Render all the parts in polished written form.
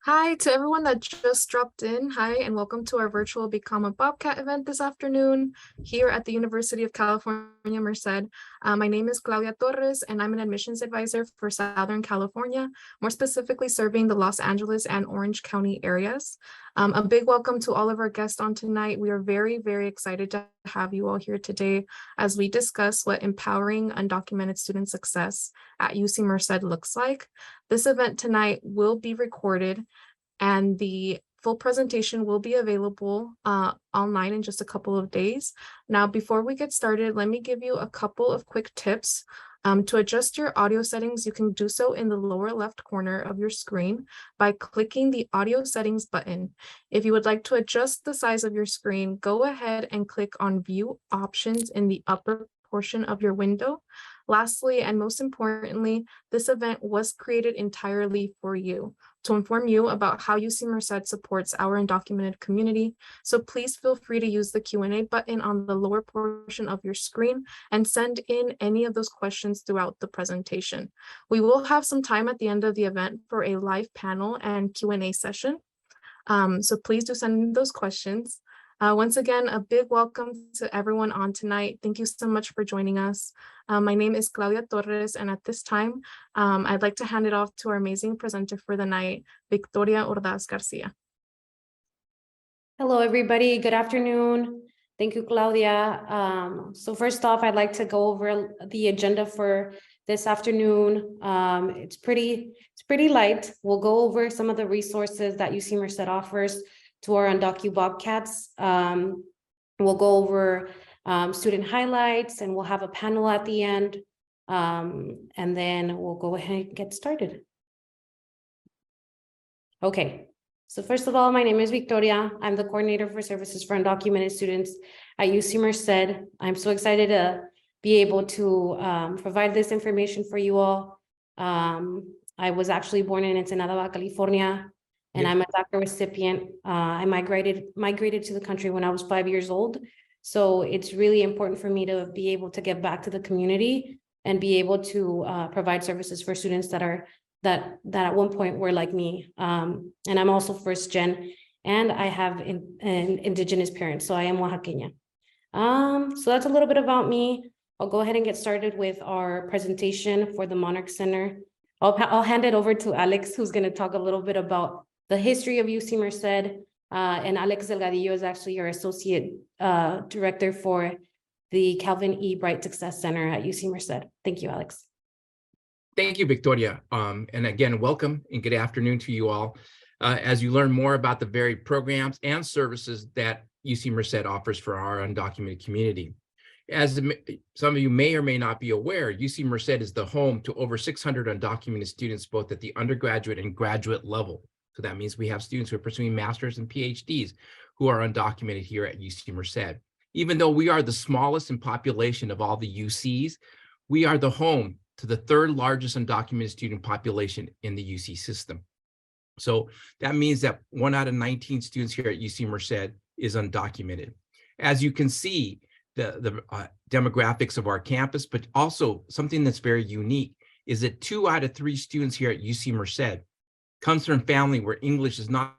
Hi to everyone that just dropped in. Hi, and welcome to our virtual Become a Bobcat event this afternoon here at the University of California, Merced. My name is Claudia Torres, and I'm an admissions advisor for Southern California, more specifically serving the Los Angeles and Orange County areas. A big welcome to all of our guests on tonight. We are very, very excited to have you all here today as we discuss what empowering undocumented student success at UC Merced looks like. This event tonight will be recorded and the full presentation will be available online in just a couple of days. Now, before we get started, let me give you a couple of quick tips. To adjust your audio settings, you can do so in the lower left corner of your screen by clicking the audio settings button. If you would like to adjust the size of your screen, go ahead and click on view options in the upper portion of your window. Lastly, and most importantly, this event was created entirely for you, to inform you about how UC Merced supports our undocumented community. So please feel free to use the Q&A button on the lower portion of your screen and send in any of those questions throughout the presentation. We will have some time at the end of the event for a live panel and Q&A session. So please do send in those questions. Once again, a big welcome to everyone on tonight. Thank you so much for joining us. My name is Claudia Torres, and at this time, I'd like to hand it off to our amazing presenter for the night, Victoria Ordaz Garcia. Hello, everybody. Good afternoon. Thank you, Claudia. So first off, I'd like to go over the agenda for this afternoon. It's pretty light. We'll go over some of the resources that UC Merced offers to our undocumented Bobcats. We'll go over student highlights, and we'll have a panel at the end. And then we'll go ahead and get started. Okay. So first of all, my name is Victoria. I'm the coordinator for services for undocumented students at UC Merced. I'm so excited to be able to provide this information for you all. I was actually born in Ensenada, California, and I'm a DACA recipient. I migrated to the country when I was 5 years old. So it's really important for me to be able to get back to the community and be able to provide services for students that at one point were like me. And I'm also first gen, and I have an indigenous parents, so I am Oaxaqueña. So that's a little bit about me. I'll go ahead and get started with our presentation for the Monarch Center. I'll hand it over to Alex, who's going to talk a little bit about the history of UC Merced. And Alex Delgadillo is actually your associate director for the Calvin E. Bright Success Center at UC Merced. Thank you, Alex. Thank you, Victoria. And again, welcome and good afternoon to you all. As you learn more about the varied programs and services that UC Merced offers for our undocumented community. As some of you may or may not be aware, UC Merced is the home to over 600 undocumented students, both at the undergraduate and graduate level. So that means we have students who are pursuing masters and PhDs who are undocumented here at UC Merced. Even though we are the smallest in population of all the UCs, we are the home to the third largest undocumented student population in the UC system. So that means that 1 out of 19 students here at UC Merced is undocumented. As you can see, the demographics of our campus, but also something that's very unique is that 2 out of 3 students here at UC Merced comes from family where English is not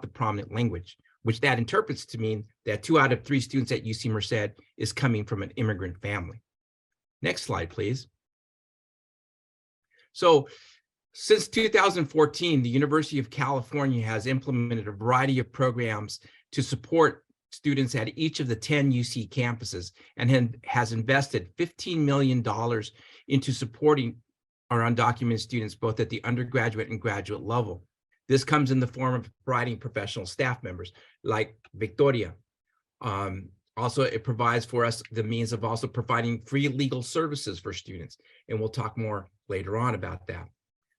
the prominent language, which that interprets to mean that 2 out of 3 students at UC Merced is coming from an immigrant family. Next slide, please. So since 2014, the University of California has implemented a variety of programs to support students at each of the 10 UC campuses and has invested $15 million into supporting our undocumented students, both at the undergraduate and graduate level. This comes in the form of providing professional staff members like Victoria. Also, it provides for us the means of also providing free legal services for students. And we'll talk more later on about that.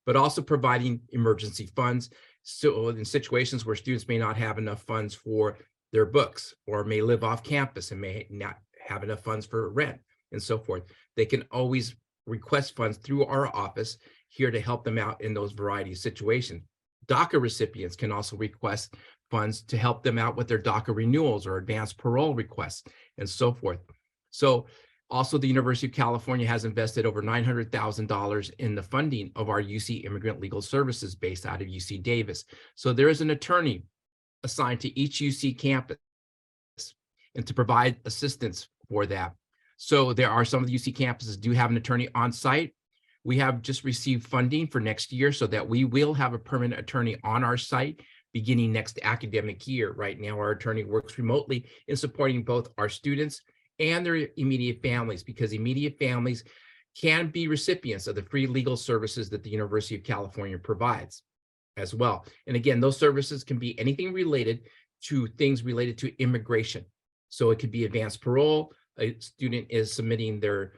But also providing emergency funds. So in situations where students may not have enough funds for their books or may live off campus and may not have enough funds for rent and so forth, they can always request funds through our office here to help them out in those variety of situations. DACA recipients can also request funds to help them out with their DACA renewals or advanced parole requests and so forth. So Also, the University of California has invested over $900,000 in the funding of our UC Immigrant Legal Services based out of UC Davis. So there is an attorney assigned to each UC campus and to provide assistance for that. So there are some of the UC campuses do have an attorney on site. We have just received funding for next year so that we will have a permanent attorney on our site beginning next academic year. Right now, our attorney works remotely in supporting both our students and their immediate families, because immediate families can be recipients of the free legal services that the University of California provides as well. And again, those services can be anything related to things related to immigration. So it could be advanced parole, a student is submitting their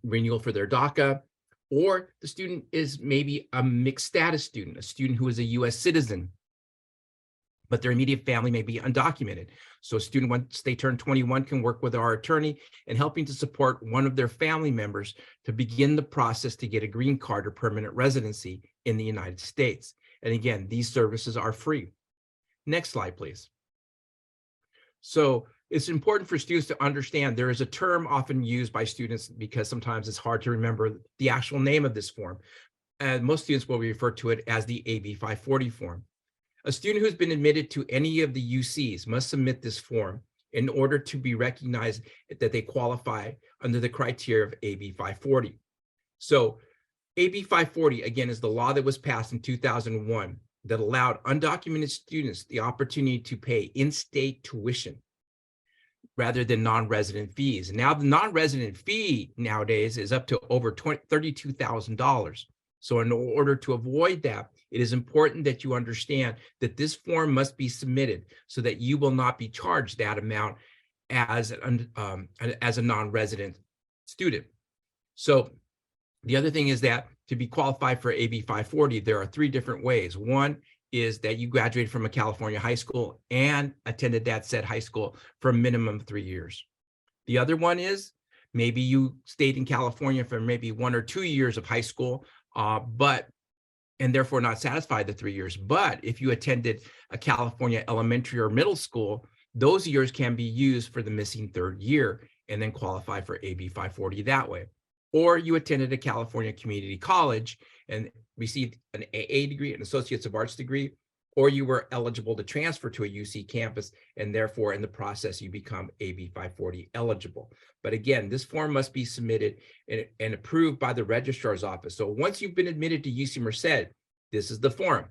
renewal for their DACA, or the student is maybe a mixed status student, a student who is a US citizen, but their immediate family may be undocumented. So a student, once they turn 21, can work with our attorney in helping to support one of their family members to begin the process to get a green card or permanent residency in the United States. And again, these services are free. Next slide, please. So it's important for students to understand there is a term often used by students because sometimes it's hard to remember the actual name of this form. And most students will refer to it as the AB 540 form. A student who's been admitted to any of the UCs must submit this form in order to be recognized that they qualify under the criteria of AB 540. So AB 540, again, is the law that was passed in 2001 that allowed undocumented students the opportunity to pay in-state tuition rather than non-resident fees. Now the non-resident fee nowadays is up to over $32,000. So in order to avoid that, it is important that you understand that this form must be submitted so that you will not be charged that amount as a non-resident student. So the other thing is that to be qualified for AB 540, there are three different ways. One is that you graduated from a California high school and attended that said high school for a minimum of 3 years. The other one is maybe you stayed in California for maybe 1 or 2 years of high school, and therefore not satisfied the 3 years. But if you attended a California elementary or middle school, those years can be used for the missing third year and then qualify for AB 540 that way. Or you attended a California community college and received an AA degree, an Associates of Arts degree, or you were eligible to transfer to a UC campus, and therefore in the process you become AB 540 eligible. But again, this form must be submitted and approved by the registrar's office. So once you've been admitted to UC Merced, this is the form.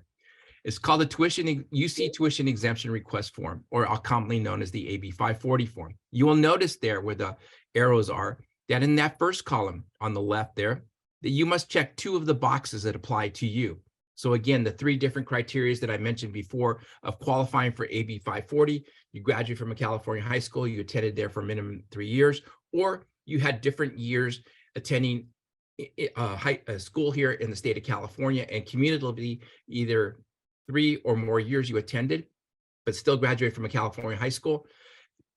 It's called the UC Tuition Exemption Request Form, or commonly known as the AB 540 form. You will notice there where the arrows are that in that first column on the left there, that you must check 2 of the boxes that apply to you. So again, the 3 different criteria that I mentioned before of qualifying for AB 540, you graduated from a California high school, you attended there for a minimum 3 years, or you had different years attending a school here in the state of California, and cumulatively either 3 or more years you attended, but still graduated from a California high school.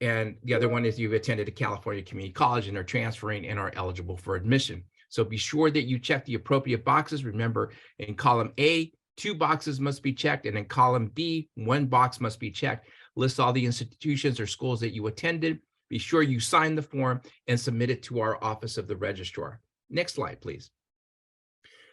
And the other one is you've attended a California community college and are transferring and are eligible for admission. So be sure that you check the appropriate boxes. Remember, in column A, 2 boxes must be checked, and in column B, 1 box must be checked. List all the institutions or schools that you attended. Be sure you sign the form and submit it to our Office of the Registrar. Next slide, please.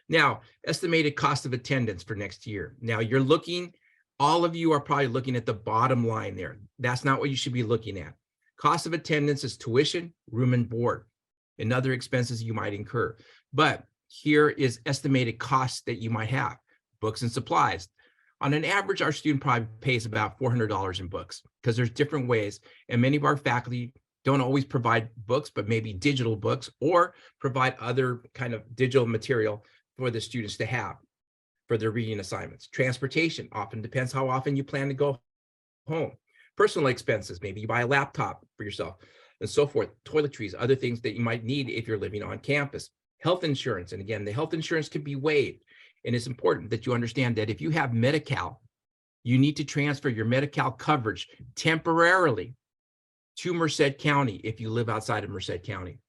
Now, estimated cost of attendance for next year. Now you're looking, all of you are probably looking at the bottom line there. That's not what you should be looking at. Cost of attendance is tuition, room and board, and other expenses you might incur. But here is estimated costs that you might have. Books and supplies. On an average, our student probably pays about $400 in books because there's different ways. And many of our faculty don't always provide books, but maybe digital books or provide other kind of digital material for the students to have for their reading assignments. Transportation often depends how often you plan to go home. Personal expenses, maybe you buy a laptop for yourself and so forth. Toiletries, other things that you might need if you're living on campus. Health insurance, and again, the health insurance can be waived. And it's important that you understand that if you have Medi-Cal, you need to transfer your Medi-Cal coverage temporarily to Merced County if you live outside of Merced County.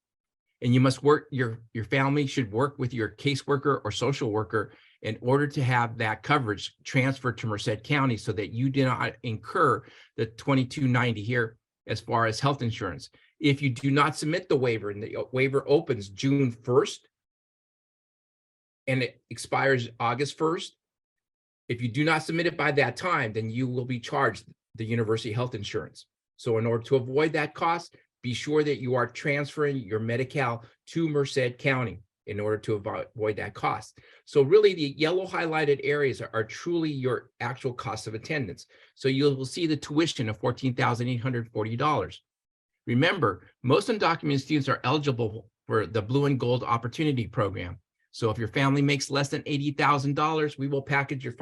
And you must work, your family should work with your caseworker or social worker in order to have that coverage transferred to Merced County so that you do not incur the $22.90 here as far as health insurance. If you do not submit the waiver and the waiver opens June 1st and it expires August 1st, if you do not submit it by that time, then you will be charged the university health insurance. So in order to avoid that cost, be sure that you are transferring your Medi-Cal to Merced County in order to avoid that cost. So really the yellow highlighted areas are truly your actual cost of attendance. So you will see the tuition of $14,840. Remember, most undocumented students are eligible for the Blue and Gold Opportunity Program. So if your family makes less than $80,000, we will package your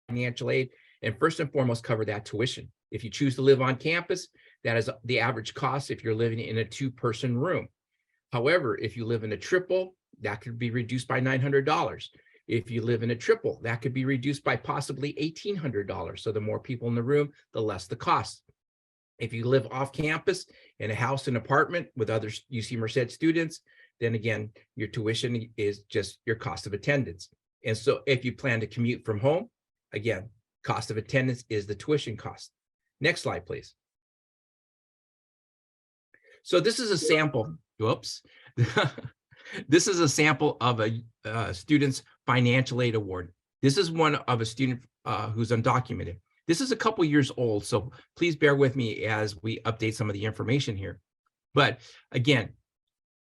financial aid and first and foremost cover that tuition. If you choose to live on campus, that is the average cost if you're living in a 2-person room. However, if you live in a triple, that could be reduced by $900. If you live in a triple, that could be reduced by possibly $1,800. So the more people in the room, the less the cost. If you live off campus in a house and apartment with other UC Merced students, then again, your tuition is just your cost of attendance. And so if you plan to commute from home, again, cost of attendance is the tuition cost. Next slide, please. So this is a sample, whoops. This is a sample of a student's financial aid award. This is one of a student who's undocumented. This is a couple years old, so please bear with me as we update some of the information here. But again,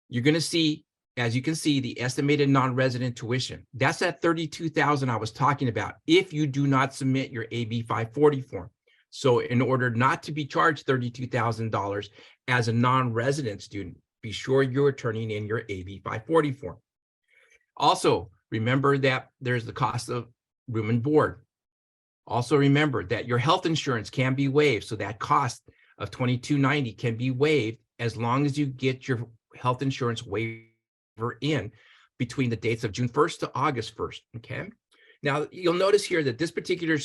you're going to see, as you can see, the estimated non-resident tuition. That's that $32,000 I was talking about if you do not submit your AB 540 form. So in order not to be charged $32,000 as a non-resident student, be sure you're turning in your AB 540 form. Also, remember that there's the cost of room and board. Also remember that your health insurance can be waived, so that cost of $22.90 can be waived as long as you get your health insurance waiver in between the dates of June 1st to August 1st, okay? Now, you'll notice here that this particular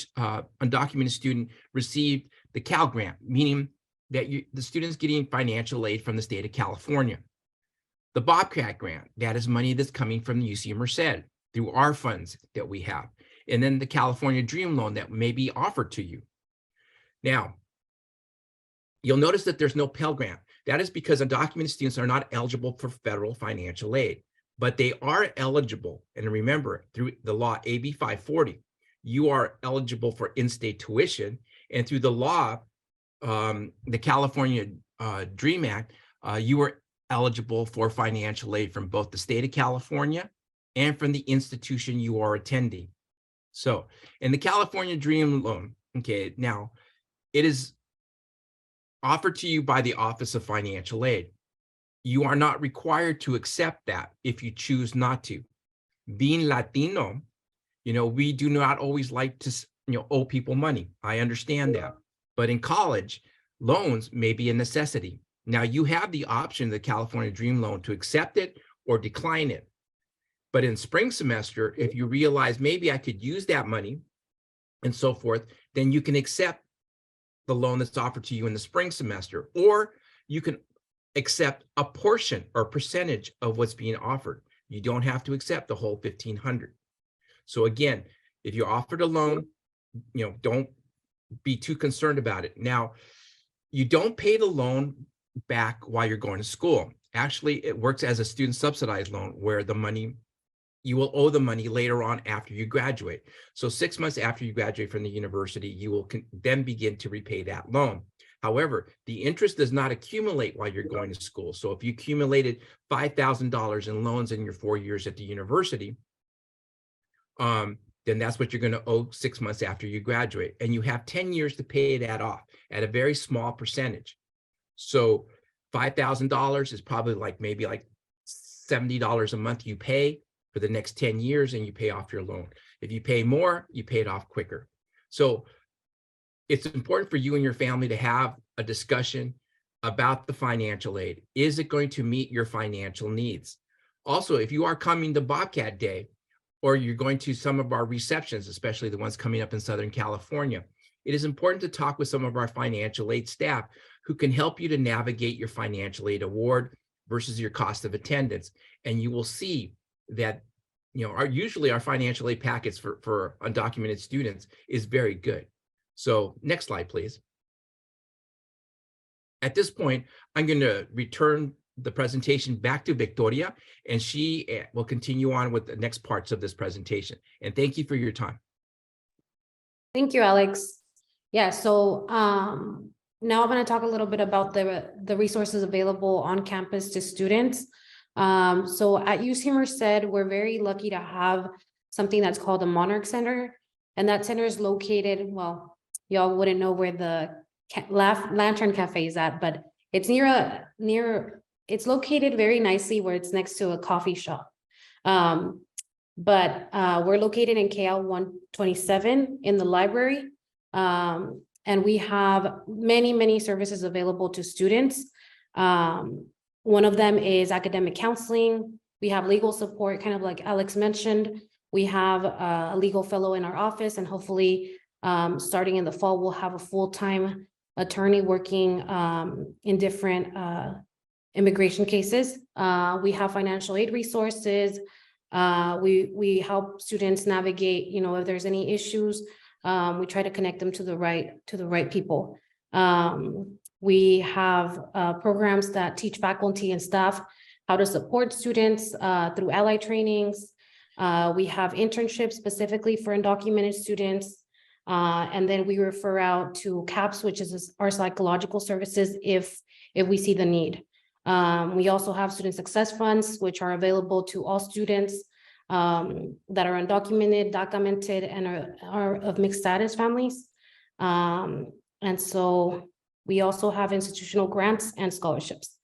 undocumented student received the Cal Grant, meaning that the student's getting financial aid from the state of California. The Bobcat Grant, that is money that's coming from the UC Merced through our funds that we have. And then the California Dream Loan that may be offered to you. Now, you'll notice that there's no Pell Grant. That is because undocumented students are not eligible for federal financial aid, but they are eligible. And remember, through the law AB 540, you are eligible for in-state tuition. And through the law, the California Dream Act, you are eligible for financial aid from both the state of California and from the institution you are attending. So in the California Dream Loan, okay, now it is offered to you by the Office of Financial Aid. You are not required to accept that if you choose not to. Being Latino, we do not always like to, owe people money. I understand that. But in college, loans may be a necessity. Now you have the option, the California Dream Loan, to accept it or decline it. But in spring semester, if you realize maybe I could use that money and so forth, then you can accept the loan that's offered to you in the spring semester, or you can accept a portion or percentage of what's being offered. You don't have to accept the whole $1,500. So again, if you're offered a loan, don't be too concerned about it. Now, you don't pay the loan back while you're going to school. Actually, it works as a student subsidized loan where you will owe the money later on after you graduate. So 6 months after you graduate from the university, you will then begin to repay that loan. However, the interest does not accumulate while you're going to school. So if you accumulated $5,000 in loans in your 4 years at the university, then that's what you're going to owe 6 months after you graduate. And you have 10 years to pay that off at a very small percentage. So $5,000 is probably maybe $70 a month you pay for the next 10 years, and you pay off your loan. If you pay more, you pay it off quicker. So it's important for you and your family to have a discussion about the financial aid. Is it going to meet your financial needs? Also, if you are coming to Bobcat Day, or you're going to some of our receptions, especially the ones coming up in Southern California, it is important to talk with some of our financial aid staff who can help you to navigate your financial aid award versus your cost of attendance. And you will see that usually our financial aid packets for undocumented students is very good. So next slide, please. At this point, I'm going to return the presentation back to Victoria, and she will continue on with the next parts of this presentation. And thank you for your time. Thank you, Alex. Yeah, so now I'm going to talk a little bit about the resources available on campus to students. So at UC Merced, we're very lucky to have something that's called a Monarch Center. And that center is located, well, y'all wouldn't know where the Lantern Cafe is at, but it's it's located very nicely where it's next to a coffee shop. But we're located in KL 127 in the library. And we have many services available to students. One of them is academic counseling. We have legal support, kind of like Alex mentioned. We have a legal fellow in our office, and hopefully starting in the fall, we'll have a full-time attorney working in different immigration cases. We have financial aid resources. We help students navigate, if there's any issues, we try to connect them to the right people. We have programs that teach faculty and staff how to support students through ally trainings. We have internships specifically for undocumented students. And then we refer out to CAPS, which is our psychological services if we see the need. We also have student success funds, which are available to all students that are undocumented, documented, and are of mixed status families. And so we also have institutional grants and scholarships.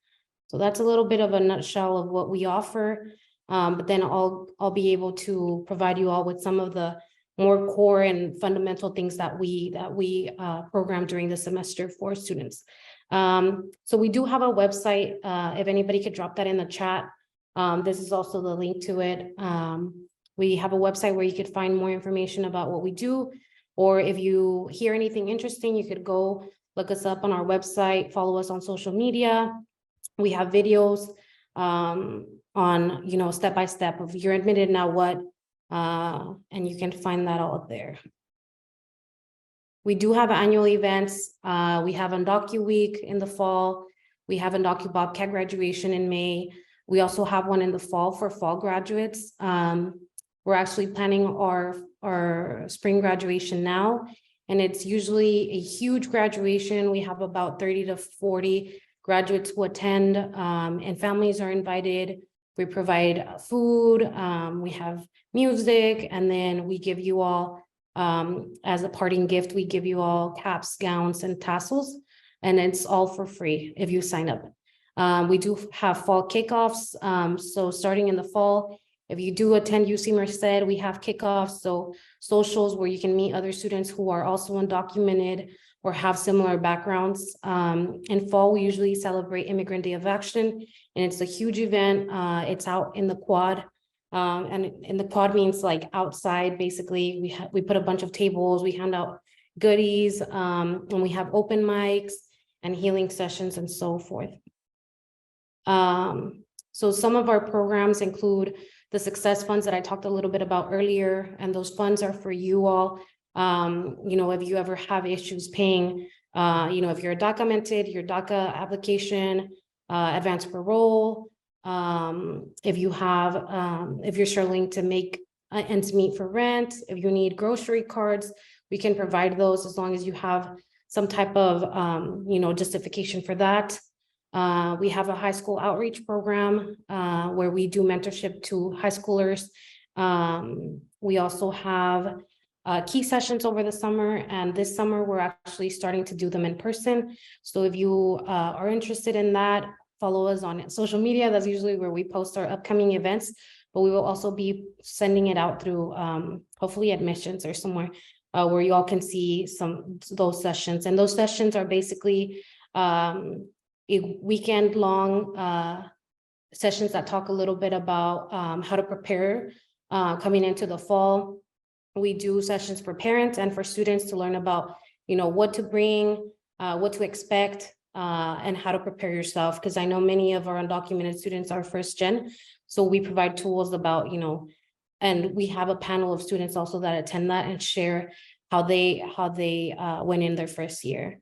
So that's a little bit of a nutshell of what we offer. But then I'll be able to provide you all with some of the more core and fundamental things that we program during the semester for students. So we do have a website. If anybody could drop that in the chat. This is also the link to it. We have a website where you could find more information about what we do, or if you hear anything interesting, you could go look us up on our website, follow us on social media. We have videos on, step-by-step of you're admitted, now what, and you can find that all there. We do have annual events. We have Undocu Week in the fall. We have Undocu Bobcat graduation in May. We also have one in the fall for fall graduates. We're actually planning our spring graduation now, and it's usually a huge graduation. We have about 30 to 40 graduates who attend, and families are invited. We provide food, we have music, and then we give you all, as a parting gift, we give you all caps, gowns, and tassels, and it's all for free if you sign up. We do have fall kickoffs. So starting in the fall, if you do attend UC Merced, we have kickoffs. So socials where you can meet other students who are also undocumented or have similar backgrounds. In fall, we usually celebrate Immigrant Day of Action, and it's a huge event. It's out in the quad. And in the quad means like outside, basically. We put a bunch of tables, we hand out goodies, and we have open mics and healing sessions and so forth. So some of our programs include the success funds that I talked a little bit about earlier, and those funds are for you all. If you ever have issues paying, if you're documented, your DACA application, advanced parole, if you're struggling to make ends meet for rent, if you need grocery cards, we can provide those as long as you have some type of, justification for that. We have a high school outreach program where we do mentorship to high schoolers. We also have key sessions over the summer, and this summer we're actually starting to do them in person. So if you are interested in that, follow us on social media. That's usually where we post our upcoming events, but we will also be sending it out through hopefully admissions or somewhere where you all can see those sessions. And those sessions are basically a weekend-long sessions that talk a little bit about how to prepare coming into the fall. We do sessions for parents and for students to learn about, what to bring, what to expect, and how to prepare yourself. Because I know many of our undocumented students are first gen, so we provide tools about, and we have a panel of students also that attend that and share how they went in their first year.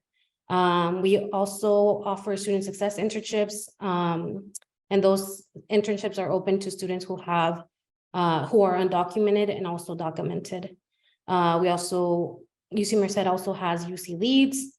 We also offer student success internships, and those internships are open to students who are undocumented and also documented. UC Merced also has UC Leads.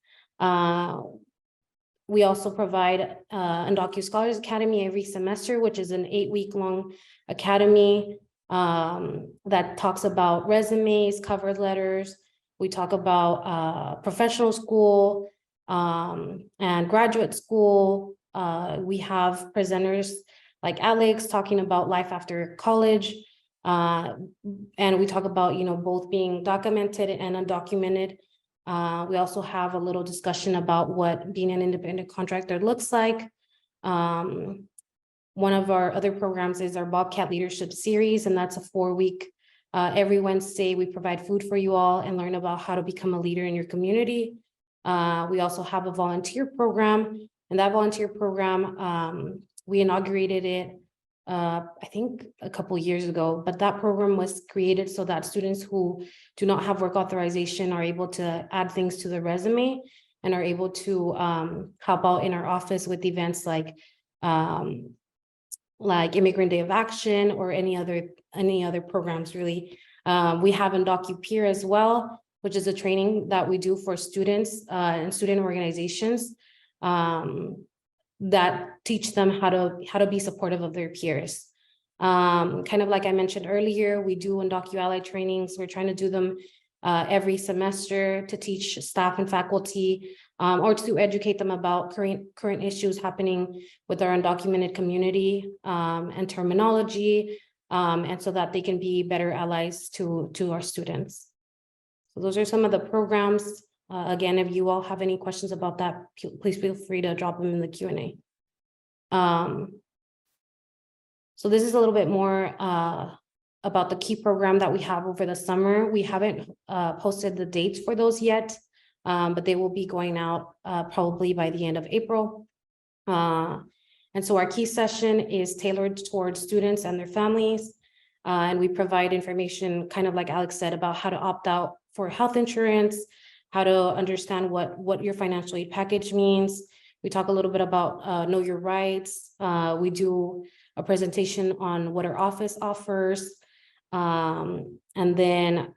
We also provide Undocu Scholars Academy every semester, which is an 8-week-long academy that talks about resumes, cover letters. We talk about professional school and graduate school. We have presenters like Alex talking about life after college. And we talk about, both being documented and undocumented. We also have a little discussion about what being an independent contractor looks like. One of our other programs is our Bobcat Leadership Series, and that's a 4-week. Every Wednesday, we provide food for you all and learn about how to become a leader in your community. We also have a volunteer program, and that volunteer program, we inaugurated it I think a couple of years ago, but that program was created so that students who do not have work authorization are able to add things to their resume and are able to help out in our office with events like Immigrant Day of Action or any other programs really. We have Undocu as well, which is a training that we do for students and student organizations that teach them how to be supportive of their peers. Kind of like I mentioned earlier, we do Undocu Ally trainings. We're trying to do them every semester to teach staff and faculty or to educate them about current issues happening with our undocumented community and terminology, and so that they can be better allies to our students. So those are some of the programs. Again, if you all have any questions about that, please feel free to drop them in the Q&A. So this is a little bit more about the key program that we have over the summer. We haven't posted the dates for those yet, but they will be going out probably by the end of April. And so our key session is tailored towards students and their families. And we provide information, kind of like Alex said, about how to opt out for health insurance, how to understand what your financial aid package means. We talk a little bit about know your rights. We do a presentation on what our office offers. And then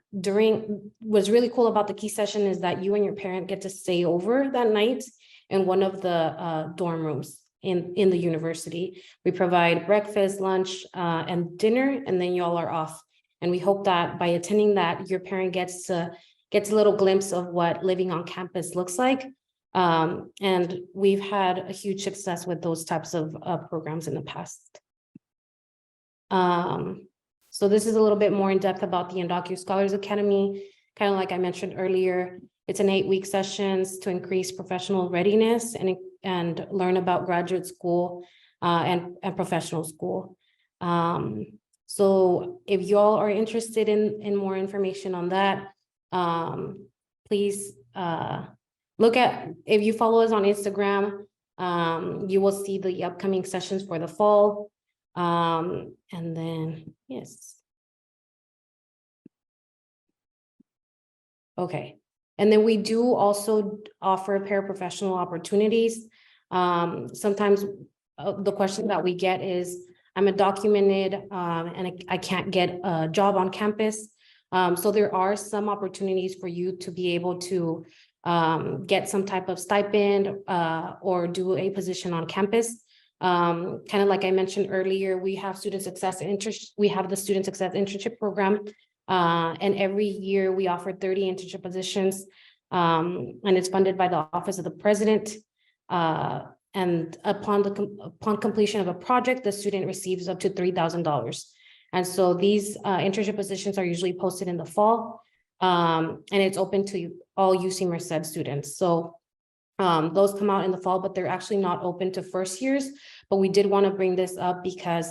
what's really cool about the key session is that you and your parent get to stay over that night in one of the dorm rooms in the university. We provide breakfast, lunch, and dinner, and then y'all are off. And we hope that by attending that, your parent gets a little glimpse of what living on campus looks like. And we've had a huge success with those types of programs in the past. So this is a little bit more in depth about the Undocu Scholars Academy. Kind of like I mentioned earlier, it's an 8-week sessions to increase professional readiness and learn about graduate school and professional school. So if y'all are interested in more information on that, please if you follow us on Instagram, you will see the upcoming sessions for the fall. And then, yes. Okay. And then we do also offer paraprofessional opportunities. Sometimes the question that we get is, I'm undocumented and I can't get a job on campus. So there are some opportunities for you to be able to get some type of stipend or do a position on campus. Kind of like I mentioned earlier, we have the student success internship program, and every year we offer 30 internship positions, and it's funded by the Office of the President. And upon completion of a project, the student receives up to $3,000. And so these internship positions are usually posted in the fall, and it's open to all UC Merced students. So those come out in the fall, but they're actually not open to first years. But we did want to bring this up because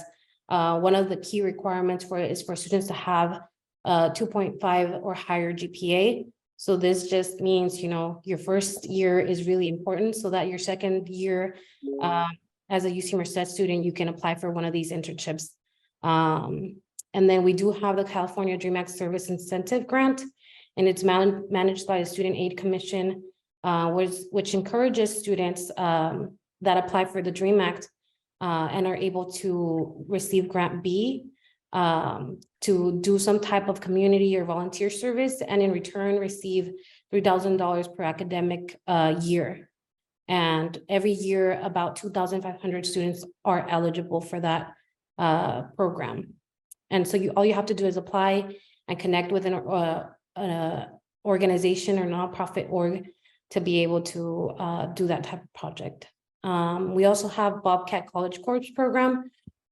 one of the key requirements for it is for students to have 2.5 or higher GPA. So this just means, your first year is really important so that your second year as a UC Merced student, you can apply for one of these internships. And then we do have the California Dream Act Service Incentive Grant, and it's managed by the Student Aid Commission. which encourages students that apply for the DREAM Act and are able to receive Grant B to do some type of community or volunteer service, and in return receive $3,000 per academic year. And every year, about 2,500 students are eligible for that program. And so all you have to do is apply and connect with an organization or nonprofit org to be able to do that type of project. We also have Bobcat College Corps program,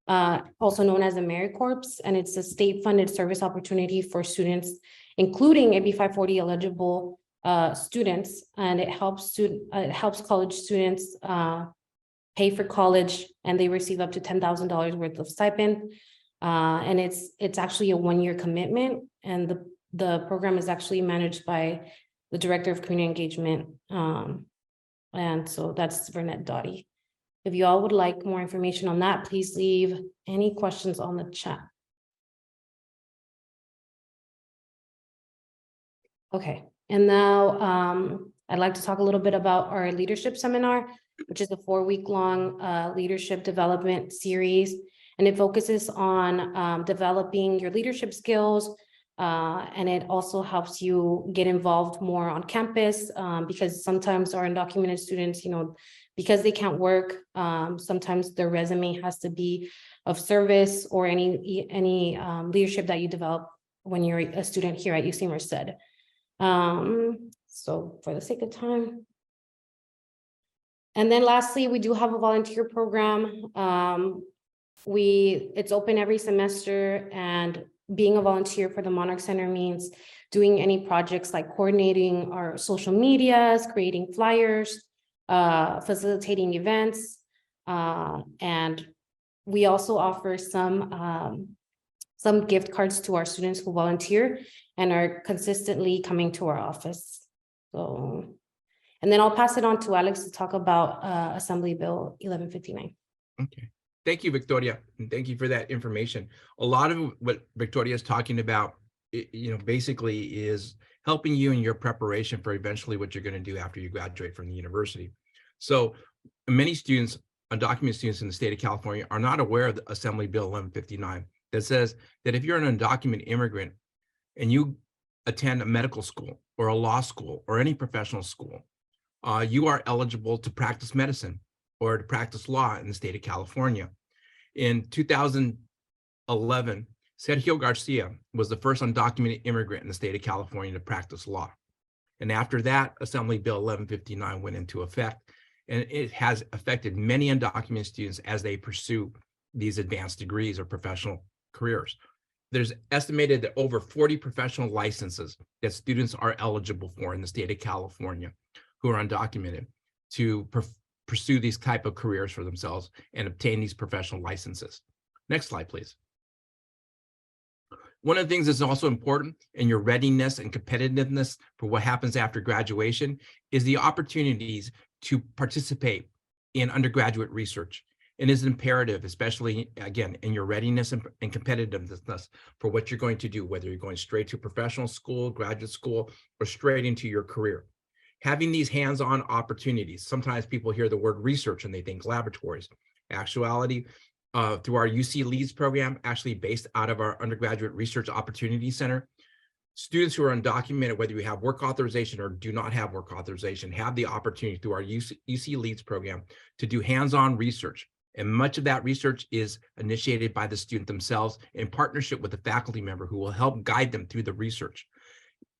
also known as the AmeriCorps, and it's a state-funded service opportunity for students, including AB 540 eligible students, and it helps college students pay for college, and they receive up to $10,000 worth of stipend. And it's actually a one-year commitment, and the program is actually managed by the Director of Community Engagement. And so that's Vernette Dottie. If you all would like more information on that, please leave any questions on the chat. Okay, and now I'd like to talk a little bit about our leadership seminar, which is a 4-week-long leadership development series. And it focuses on developing your leadership skills. And it also helps you get involved more on campus because sometimes our undocumented students, because they can't work, sometimes their resume has to be of service or any leadership that you develop when you're a student here at UC Merced. So for the sake of time. And then lastly, we do have a volunteer program. It's open every semester, and being a volunteer for the Monarch Center means doing any projects like coordinating our social medias, creating flyers, facilitating events. And we also offer some gift cards to our students who volunteer and are consistently coming to our office. So, and then I'll pass it on to Alex to talk about Assembly Bill 1159. Okay. Thank you, Victoria, and thank you for that information. A lot of what Victoria is talking about, basically is helping you in your preparation for eventually what you're going to do after you graduate from the university. So many students, undocumented students in the state of California, are not aware of the Assembly Bill 1159 that says that if you're an undocumented immigrant and you attend a medical school or a law school or any professional school, you are eligible to practice medicine or to practice law in the state of California. In 2011, Sergio Garcia was the first undocumented immigrant in the state of California to practice law. And after that, Assembly Bill 1159 went into effect, and it has affected many undocumented students as they pursue these advanced degrees or professional careers. There's estimated that over 40 professional licenses that students are eligible for in the state of California who are undocumented to pursue these type of careers for themselves and obtain these professional licenses. Next slide, please. One of the things that's also important in your readiness and competitiveness for what happens after graduation is the opportunities to participate in undergraduate research. It is imperative, especially again, in your readiness and competitiveness for what you're going to do, whether you're going straight to professional school, graduate school, or straight into your career. Having these hands-on opportunities, sometimes people hear the word research and they think laboratories. Actuality, through our UC Leads program, actually based out of our Undergraduate Research Opportunity Center, students who are undocumented, whether you have work authorization or do not have work authorization, have the opportunity through our UC Leads program to do hands-on research. And much of that research is initiated by the student themselves in partnership with a faculty member who will help guide them through the research.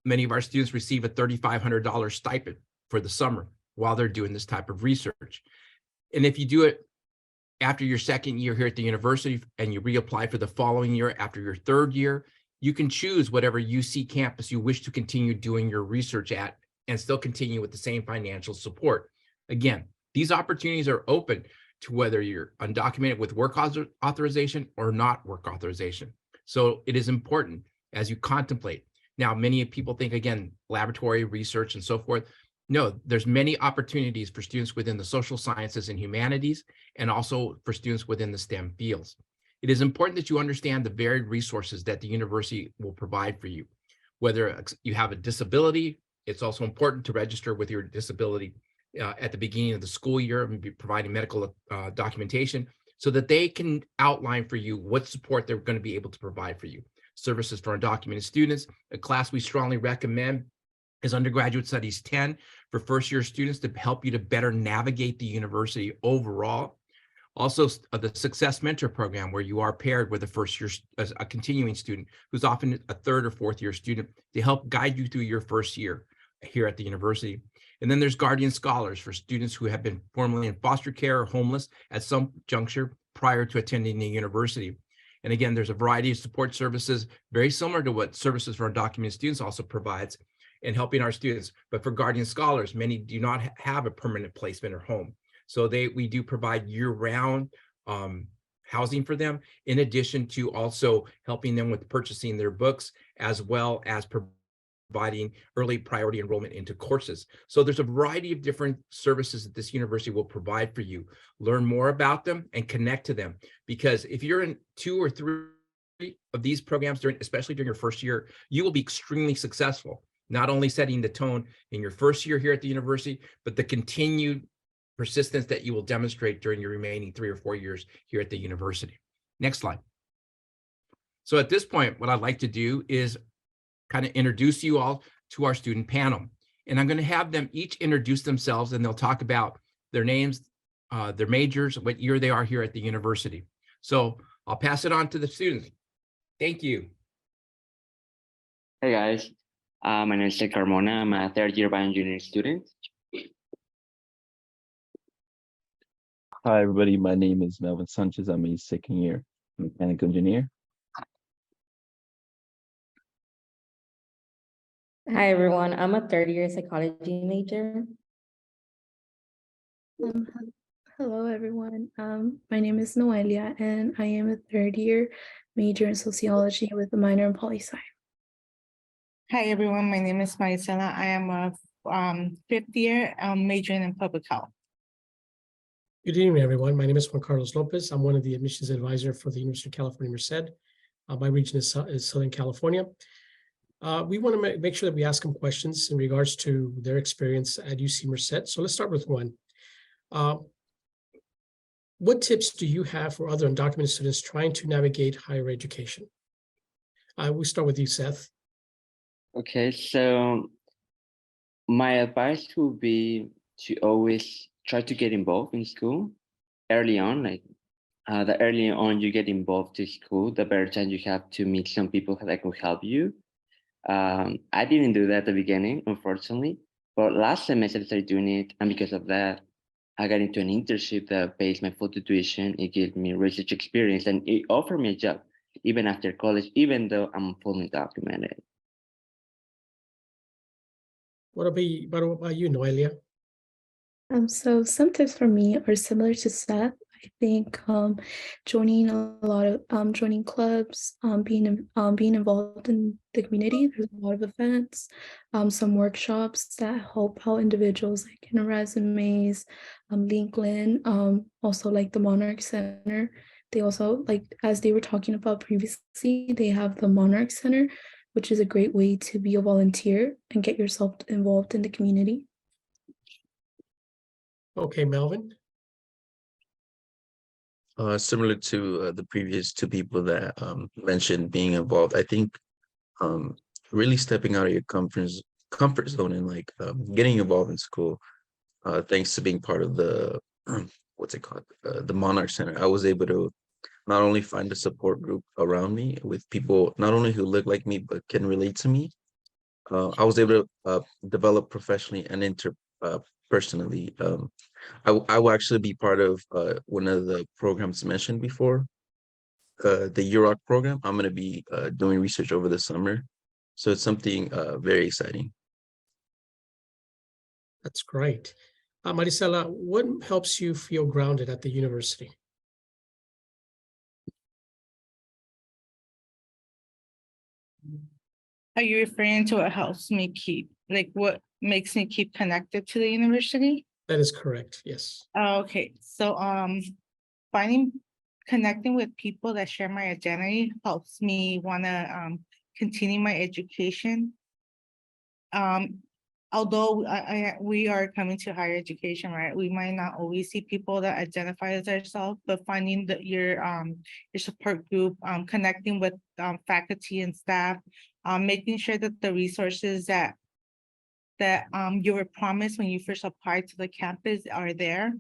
Many of our students receive a $3,500 stipend for the summer while they're doing this type of research. And if you do it after your second year here at the university and you reapply for the following year after your third year, you can choose whatever UC campus you wish to continue doing your research at and still continue with the same financial support. Again, these opportunities are open to whether you're undocumented with work authorization or not work authorization. So it is important as you contemplate. Now, many people think, again, laboratory research and so forth. No, there's many opportunities for students within the social sciences and humanities, and also for students within the STEM fields. It is important that you understand the varied resources that the university will provide for you, whether you have a disability It's also important to register with your disability at the beginning of the school year and be providing medical documentation so that they can outline for you what support they're going to be able to provide for you. Services for undocumented students, a class we strongly recommend is Undergraduate Studies 10 for first-year students to help you to better navigate the university overall. Also, the Success Mentor Program, where you are paired with a first-year, a continuing student who's often a third or fourth-year student to help guide you through your first year here at the university. And then there's Guardian Scholars for students who have been formerly in foster care or homeless at some juncture prior to attending the university. And again, there's a variety of support services, very similar to what Services for Undocumented Students also provides in helping our students. But for Guardian Scholars, many do not have a permanent placement or home. So we do provide year-round housing for them, in addition to also helping them with purchasing their books, as well as providing early priority enrollment into courses. So there's a variety of different services that this university will provide for you. Learn more about them and connect to them, because if you're in 2 or 3 of these programs, especially during your first year, you will be extremely successful, not only setting the tone in your first year here at the university, but the continued persistence that you will demonstrate during your remaining 3 or 4 years here at the university. Next slide. So at this point, what I'd like to do is kind of introduce you all to our student panel. And I'm going to have them each introduce themselves, and they'll talk about their names, their majors, what year they are here at the university. So I'll pass it on to the students. Thank you. Hey guys, my name is Carmona. I'm a third-year bioengineering student. Hi, everybody. My name is Melvin Sanchez. I'm a second-year mechanical engineer. Hi, everyone. I'm a third-year psychology major. Hello, everyone. My name is Noelia, and I am a third-year major in sociology with a minor in poli-sci. Hi, everyone. My name is Maricela. I am a fifth year majoring in public health. Good evening, everyone. My name is Juan Carlos Lopez. I'm one of the admissions advisor for the University of California, Merced. My region is Southern California. We want to make sure that we ask them questions in regards to their experience at UC Merced. So let's start with one. What tips do you have for other undocumented students trying to navigate higher education? We'll start with you, Seth. Okay, so my advice would be to always try to get involved in school early on. Like the earlier on you get involved in school, the better chance you have to meet some people that can help you. I didn't do that at the beginning, unfortunately, but last semester I started doing it, and because of that, I got into an internship that pays my full tuition. It gave me research experience, and it offered me a job even after college, even though I'm fully documented. What about you, Noelia? So some tips for me are similar to Seth. I think joining a lot of joining clubs, being involved in the community. There's a lot of events, some workshops that help out individuals like in resumes, LinkedIn, also like the Monarch Center. They also, like as they were talking about previously, they have the Monarch Center, which is a great way to be a volunteer and get yourself involved in the community. Okay, Melvin. Similar to the previous two people that mentioned being involved, I think really stepping out of your comfort zone and like getting involved in school, thanks to being part of the what's it called, the Monarch Center, I was able to not only find a support group around me with people not only who look like me but can relate to me. I was able to develop professionally and interpersonally. I will actually be part of one of the programs mentioned before, the UROC program. I'm going to be doing research over the summer. So it's something very exciting. That's great. Maricela, what helps you feel grounded at the university? Are you referring to what helps me keep, like what makes me keep connected to the university? That is correct, yes. Okay, so connecting with people that share my identity helps me want to continue my education. although we are coming to higher education, right? We might not always see people that identify as ourselves, but finding your support group, connecting with faculty and staff, making sure that the resources that you were promised when you first applied to the campus are there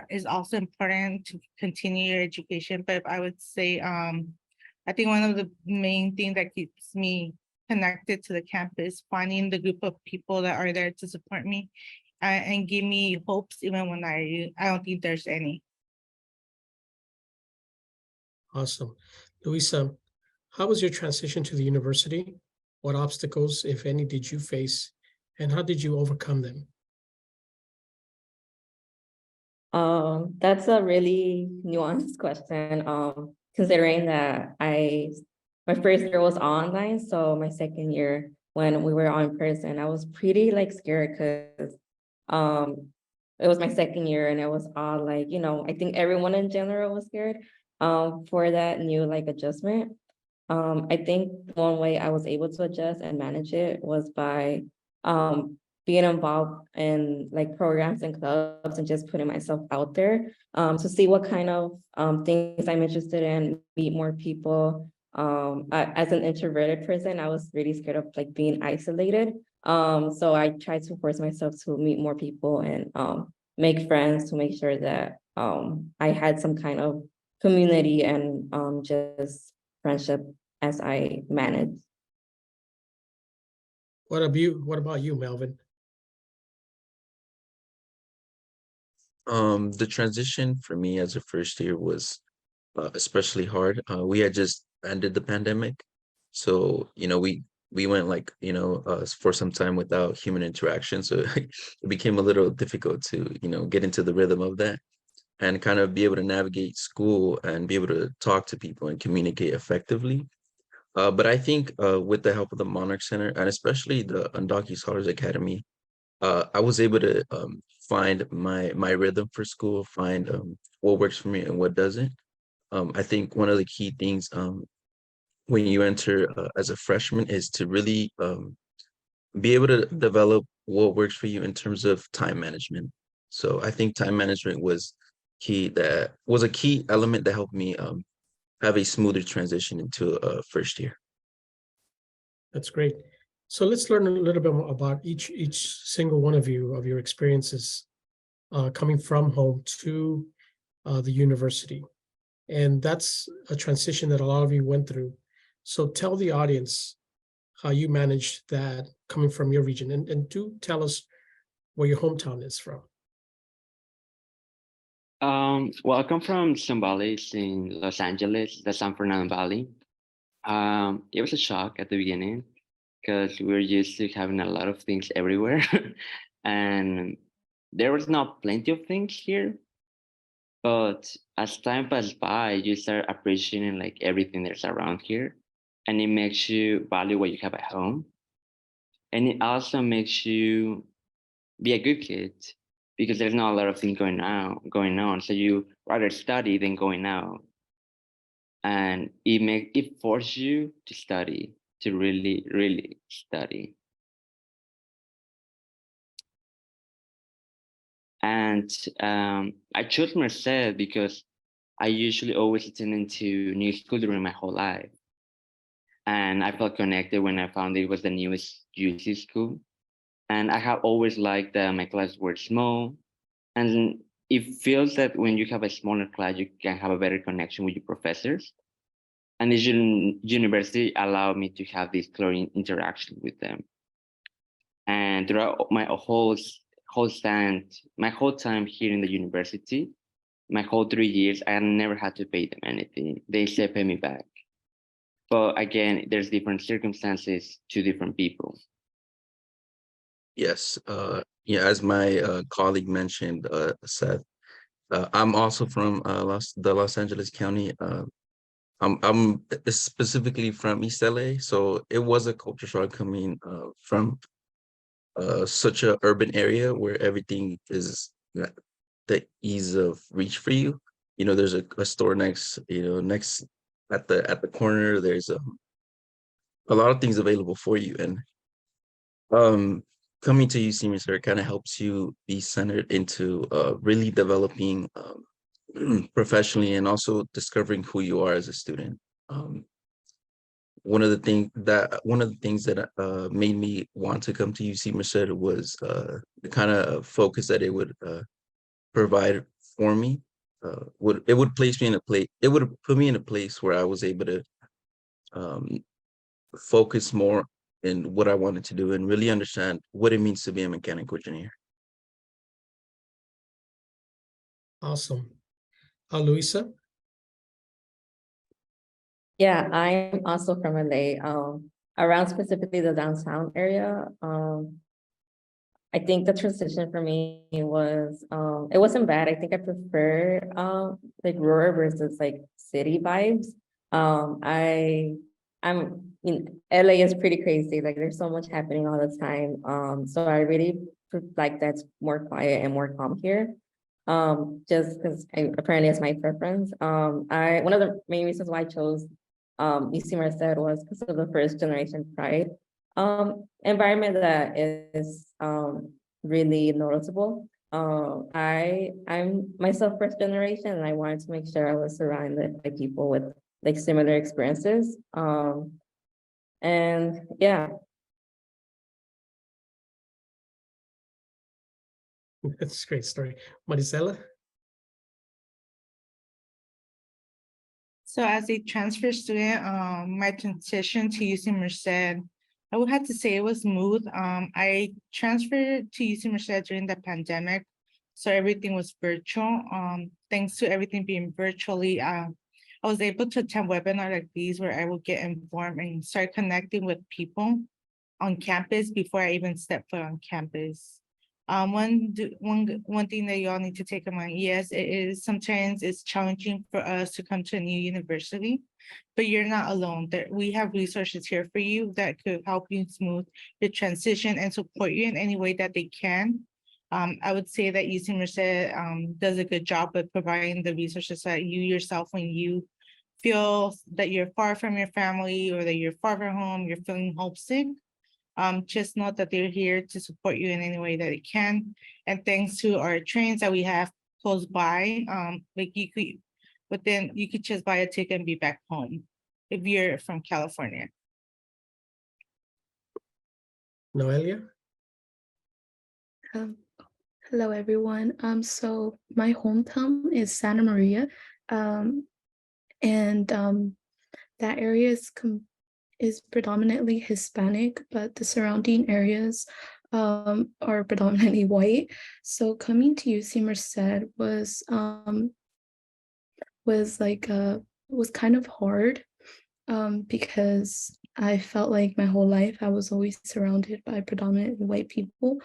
is also important to continue your education. But I would say, I think one of the main things that keeps me connected to the campus, finding the group of people that are there to support me and give me hopes even when I don't think there's any. Awesome. Luisa, how was your transition to the university? What obstacles, if any, did you face, and how did you overcome them? That's a really nuanced question. Considering that my first year was online, so my second year when we were in person, I was pretty like scared because it was my second year and it was all like, I think everyone in general was scared for that new like adjustment. I think one way I was able to adjust and manage it was by being involved in like programs and clubs and just putting myself out there to see what kind of things I'm interested in, meet more people. As an introverted person, I was really scared of like being isolated. So I tried to force myself to meet more people and make friends to make sure that I had some kind of community and just friendship as I managed. What about you, Melvin? The transition for me as a first year was especially hard. We had just ended the pandemic, so we went like for some time without human interaction, so it became a little difficult to get into the rhythm of that and kind of be able to navigate school and be able to talk to people and communicate effectively. But I think with the help of the Monarch Center and especially the Undocumented Scholars Academy, I was able to find my rhythm for school, find what works for me and what doesn't. I think one of the key things when you enter as a freshman is to really be able to develop what works for you in terms of time management. So I think time management was a key element that helped me have a smoother transition into first year. That's great. So let's learn a little bit more about each single one of your experiences coming from home to the university. And that's a transition that a lot of you went through. So tell the audience how you managed that coming from your region, and do tell us where your hometown is from. Well, I come from some valleys in Los Angeles, the San Fernando Valley. It was a shock at the beginning because we were used to having a lot of things everywhere. And there was not plenty of things here. But as time passed by, you start appreciating like everything that's around here. And it makes you value what you have at home. And it also makes you be a good kid because there's not a lot of things going on. So you rather study than going out. And it forces you to study, to really, really study. And I chose Merced because I usually always attended to new school during my whole life. And I felt connected when I found it was the newest UC school. And I have always liked that my classes were small. And it feels that when you have a smaller class, you can have a better connection with your professors. And this university allowed me to have this close interaction with them. And throughout my whole time here in the university, my whole 3 years, I never had to pay them anything. They said pay me back. But again, there's different circumstances to different people. Yes, as my colleague mentioned, Seth, I'm also from the Los Angeles County. I'm specifically from East LA, so it was a culture shock coming from such a urban area where everything is the ease of reach for you. There's a store next at the corner. There's a lot of things available for you, and coming to UC Merced kind of helps you be centered into really developing professionally and also discovering who you are as a student. One of the things that made me want to come to UC Merced was the kind of focus that it would provide for me. Would place me in a place. It would put me in a place where I was able to focus more in what I wanted to do and really understand what it means to be a mechanical engineer. Awesome. Luisa? Yeah, I'm also from LA, around specifically the downtown area. I think the transition for me was, it wasn't bad. I think I prefer like rural versus like city vibes. I'm LA is pretty crazy. Like there's so much happening all the time. So I really like that's more quiet and more calm here. Just because apparently it's my preference. One of the main reasons why I chose UC Merced was because of the first generation pride environment that is really noticeable. I'm myself first generation, and I wanted to make sure I was surrounded by people with like similar experiences. And yeah. That's a great story. Marisela? So as a transfer student, my transition to UC Merced, I would have to say it was smooth. I transferred to UC Merced during the pandemic, so everything was virtual. Thanks to everything being virtually, I was able to attend webinars like these where I would get informed and start connecting with people on campus before I even stepped foot on campus. One thing that y'all need to take in mind, yes, it is sometimes it's challenging for us to come to a new university, but you're not alone. We have resources here for you that could help you smooth the transition and support you in any way that they can. I would say that UC Merced does a good job of providing the resources that you yourself, when you feel that you're far from your family or that you're far from home, you're feeling homesick. Just know that they're here to support you in any way that they can. And thanks to our trains that we have close by, like you could just buy a ticket and be back home if you're from California. Noelia? Hello, everyone. So my hometown is Santa Maria, and that area is predominantly Hispanic, but the surrounding areas are predominantly white. So coming to UC Merced was kind of hard because I felt like my whole life I was always surrounded by predominantly white people.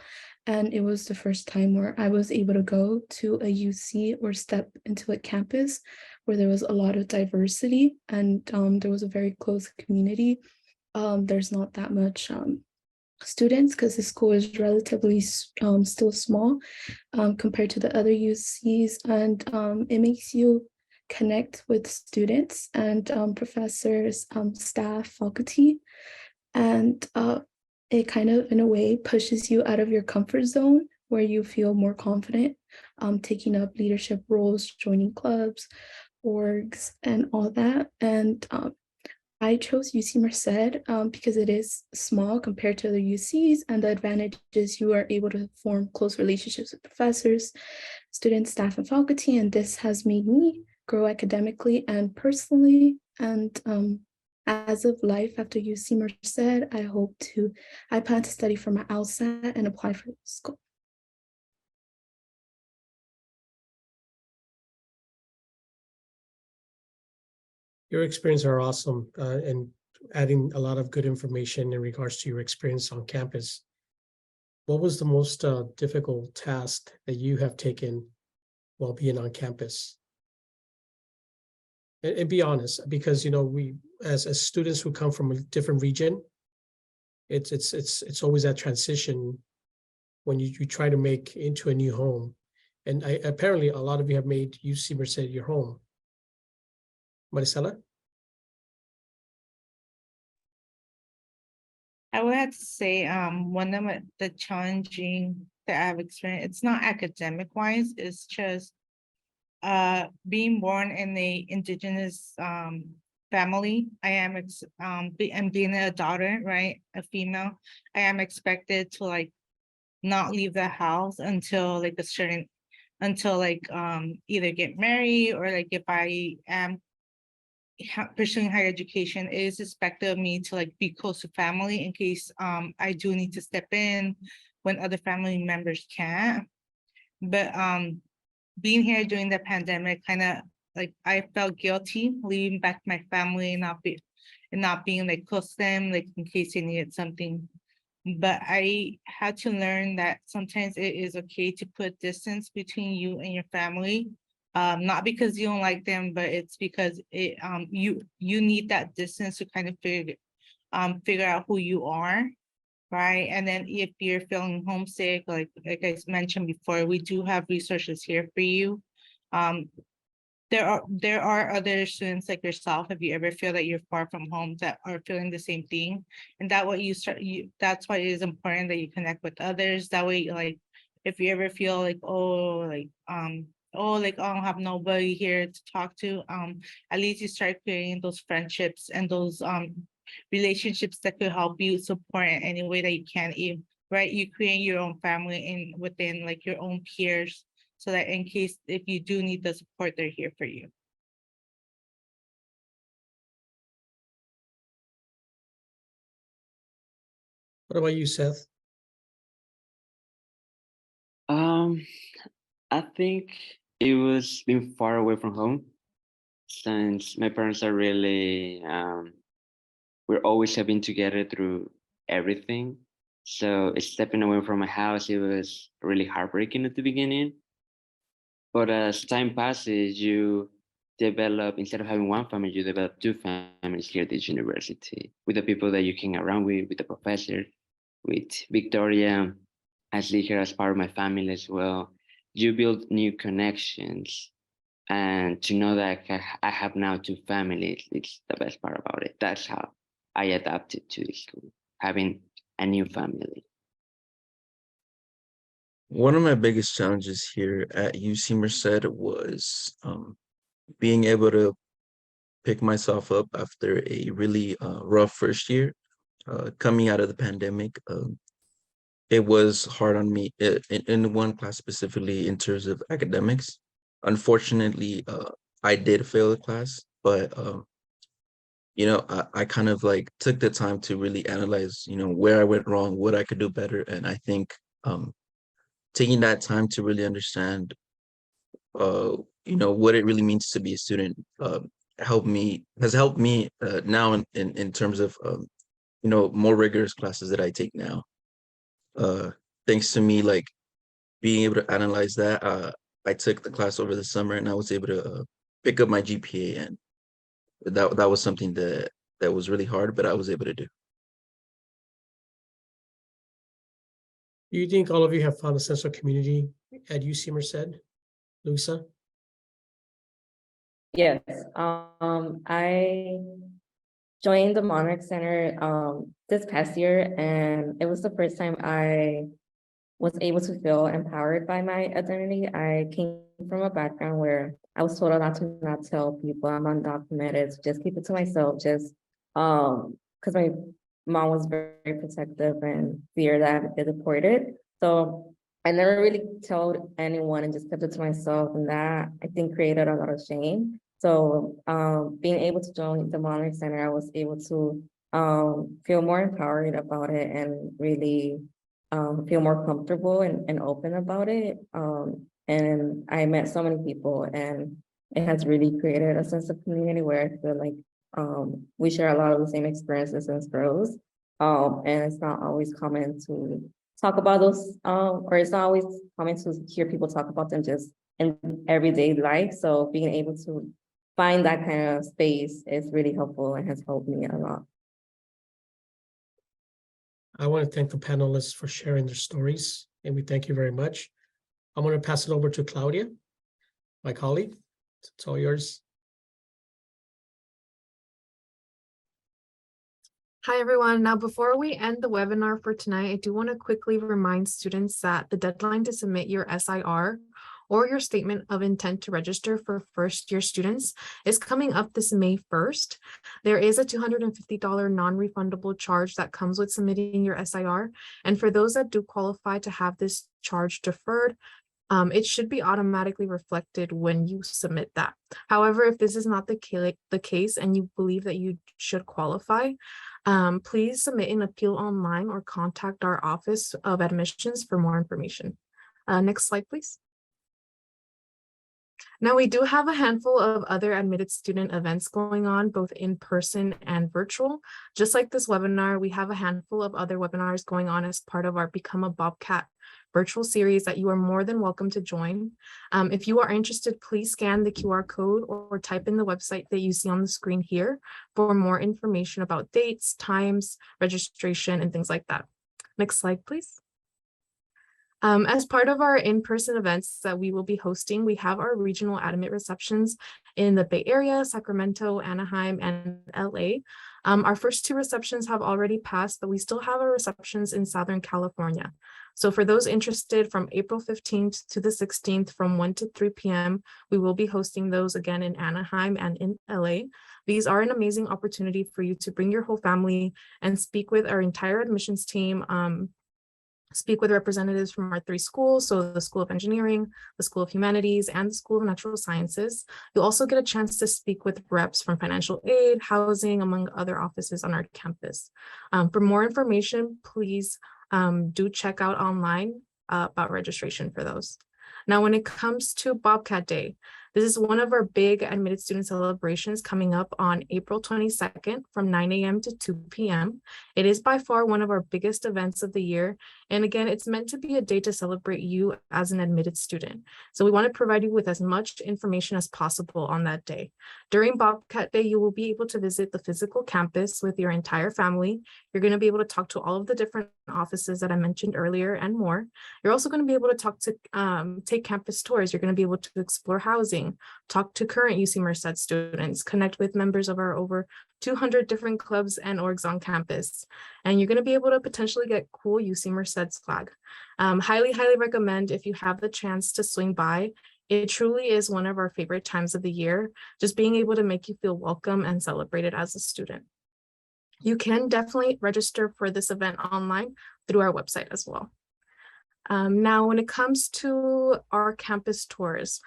And it was the first time where I was able to go to a UC or step into a campus where there was a lot of diversity and there was a very close community. There's not that much students because the school is relatively still small compared to the other UCs, and it makes you connect with students and professors, staff, faculty, and it kind of in a way pushes you out of your comfort zone where you feel more confident taking up leadership roles, joining clubs, orgs, and all that. And I chose UC Merced because it is small compared to other UCs, and the advantage is you are able to form close relationships with professors, students, staff, and faculty, and this has made me grow academically and personally. And as of life after UC Merced, I plan to study for my LSAT and apply for school. Your experience are awesome and adding a lot of good information in regards to your experience on campus. What was the most difficult task that you have taken while being on campus? And be honest, because we as students who come from a different region, it's always that transition when you try to make into a new home. And apparently a lot of you have made UC Merced your home. Marisela? I would have to say, one of the challenging that I've experienced, it's not academic wise, it's just being born in a indigenous family. I am and being a daughter, right, a female, I am expected to like not leave the house until like a certain, until like either get married or like if I am pursuing higher education, it is expected of me to like be close to family in case I do need to step in when other family members can't. But being here during the pandemic, kind of like I felt guilty leaving back my family and not being like close to them, like in case they needed something. But I had to learn that sometimes it is okay to put distance between you and your family. Not because you don't like them, but it's because you need that distance to kind of figure out who you are, right? And then if you're feeling homesick, like I mentioned before, we do have resources here for you. There are other students like yourself, if you ever feel that you're far from home, that are feeling the same thing. And that what that's why it is important that you connect with others. That way, like if you ever feel like, oh, like I don't have nobody here to talk to, at least you start creating those friendships and those relationships that could help you support in any way that you can, right? You create your own family in within like your own peers, so that in case if you do need the support, they're here for you. What about you, Seth? I think it was being far away from home, since my parents are really we're always having together through everything. So stepping away from my house, it was really heartbreaking at the beginning. But as time passes, you develop, instead of having one family, you develop two families here at this university with the people that you hang around with the professor, with Victoria. I see her as part of my family as well. You build new connections, and to know that I have now two families, it's the best part about it. That's how I adapted to the school, having a new family. One of my biggest challenges here at UC Merced was being able to pick myself up after a really rough first year coming out of the pandemic. It was hard on me in one class specifically in terms of academics. Unfortunately, I did fail the class, but I kind of like took the time to really analyze, where I went wrong, what I could do better, and I think taking that time to really understand, what it really means to be a student, has helped me now in terms of more rigorous classes that I take now. Thanks to me like being able to analyze that, I took the class over the summer and I was able to pick up my GPA, and that was something that was really hard, but I was able to do. Do you think all of you have found a sense of community at UC Merced, Luisa? Yes, I joined the Monarch Center this past year, and it was the first time I was able to feel empowered by my identity. I came from a background where I was told not tell people I'm undocumented, so just keep it to myself, just because my mom was very protective and feared that I'd get deported. So I never really told anyone and just kept it to myself, and that I think created a lot of shame. So being able to join the Monarch Center, I was able to feel more empowered about it and really feel more comfortable and open about it. And I met so many people, and it has really created a sense of community where I feel like we share a lot of the same experiences as girls. And it's not always common to talk about those, or it's not always common to hear people talk about them just in everyday life. So being able to find that kind of space is really helpful and has helped me a lot. I want to thank the panelists for sharing their stories, and we thank you very much. I'm going to pass it over to Claudia, my colleague. It's all yours. Hi, everyone. Now, before we end the webinar for tonight, I do want to quickly remind students that the deadline to submit your SIR or your statement of intent to register for first-year students is coming up this May 1st. There is a $250 non-refundable charge that comes with submitting your SIR. And for those that do qualify to have this charge deferred, it should be automatically reflected when you submit that. However, if this is not the case and you believe that you should qualify, please submit an appeal online or contact our Office of Admissions for more information. Next slide, please. Now, we do have a handful of other admitted student events going on, both in person and virtual. Just like this webinar, we have a handful of other webinars going on as part of our Become a Bobcat virtual series that you are more than welcome to join. If you are interested, please scan the QR code or type in the website that you see on the screen here for more information about dates, times, registration, and things like that. Next slide, please. As part of our in-person events that we will be hosting, we have our regional admit receptions in the Bay Area, Sacramento, Anaheim, and LA. Our first two receptions have already passed, but we still have our receptions in Southern California. So for those interested, from April 15th to the 16th from 1 to 3 p.m., we will be hosting those again in Anaheim and in LA. These are an amazing opportunity for you to bring your whole family and speak with our entire admissions team, speak with representatives from our three schools, so the School of Engineering, the School of Humanities, and the School of Natural Sciences. You'll also get a chance to speak with reps from financial aid, housing, among other offices on our campus. For more information, please do check out online about registration for those. Now, when it comes to Bobcat Day, this is one of our big admitted student celebrations coming up on April 22nd from 9 a.m. to 2 p.m. It is by far one of our biggest events of the year. And again, it's meant to be a day to celebrate you as an admitted student. So we want to provide you with as much information as possible on that day. During Bobcat Day, you will be able to visit the physical campus with your entire family. You're going to be able to talk to all of the different offices that I mentioned earlier and more. You're also going to be able to talk to take campus tours. You're going to be able to explore housing, talk to current UC Merced students, connect with members of our over 200 different clubs and orgs on campus. And you're going to be able to potentially get cool UC Merced swag. Highly recommend if you have the chance to swing by. It truly is one of our favorite times of the year, just being able to make you feel welcome and celebrated as a student. You can definitely register for this event online through our website as well. Now, when it comes to our campus tours,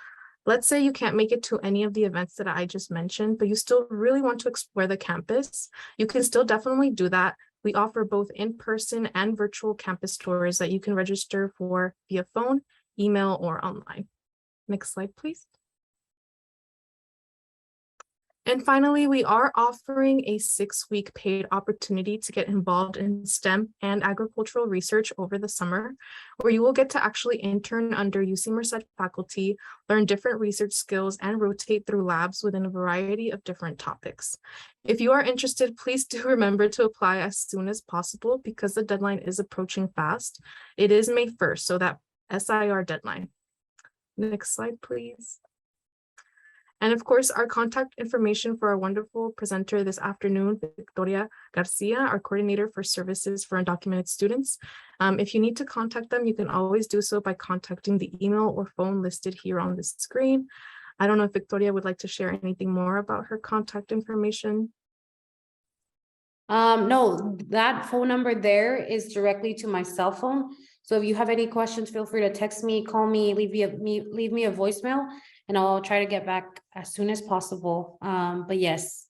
let's say you can't make it to any of the events that I just mentioned, but you still really want to explore the campus. You can still definitely do that. We offer both in-person and virtual campus tours that you can register for via phone, email, or online. Next slide, please. And finally, we are offering a 6-week paid opportunity to get involved in STEM and agricultural research over the summer, where you will get to actually intern under UC Merced faculty, learn different research skills, and rotate through labs within a variety of different topics. If you are interested, please do remember to apply as soon as possible because the deadline is approaching fast. It is May 1st, so that SIR deadline. Next slide, please. And of course, our contact information for our wonderful presenter this afternoon, Victoria Garcia, our coordinator for services for undocumented students. If you need to contact them, you can always do so by contacting the email or phone listed here on the screen. I don't know if Victoria would like to share anything more about her contact information. No, that phone number there is directly to my cell phone. So if you have any questions, feel free to text me, call me, leave me a voicemail, and I'll try to get back as soon as possible. But yes,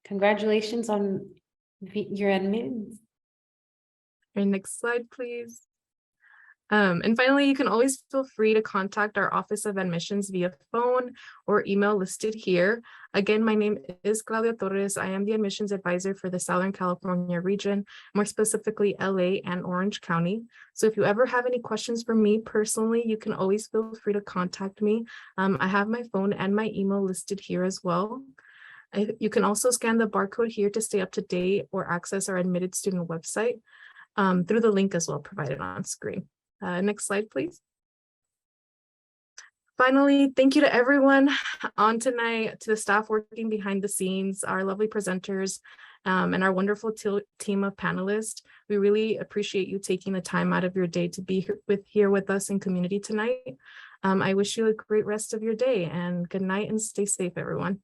congratulations on your admittance. And next slide, please. And finally, you can always feel free to contact our Office of Admissions via phone or email listed here. Again, my name is Claudia Torres. I am the admissions advisor for the Southern California region, more specifically LA and Orange County. So if you ever have any questions for me personally, you can always feel free to contact me. I have my phone and my email listed here as well. You can also scan the barcode here to stay up to date or access our admitted student website through the link as well provided on screen. Next slide, please. Finally, thank you to everyone on tonight, to the staff working behind the scenes, our lovely presenters, and our wonderful team of panelists. We really appreciate you taking the time out of your day to be here with us in community tonight. I wish you a great rest of your day, and good night and stay safe, everyone.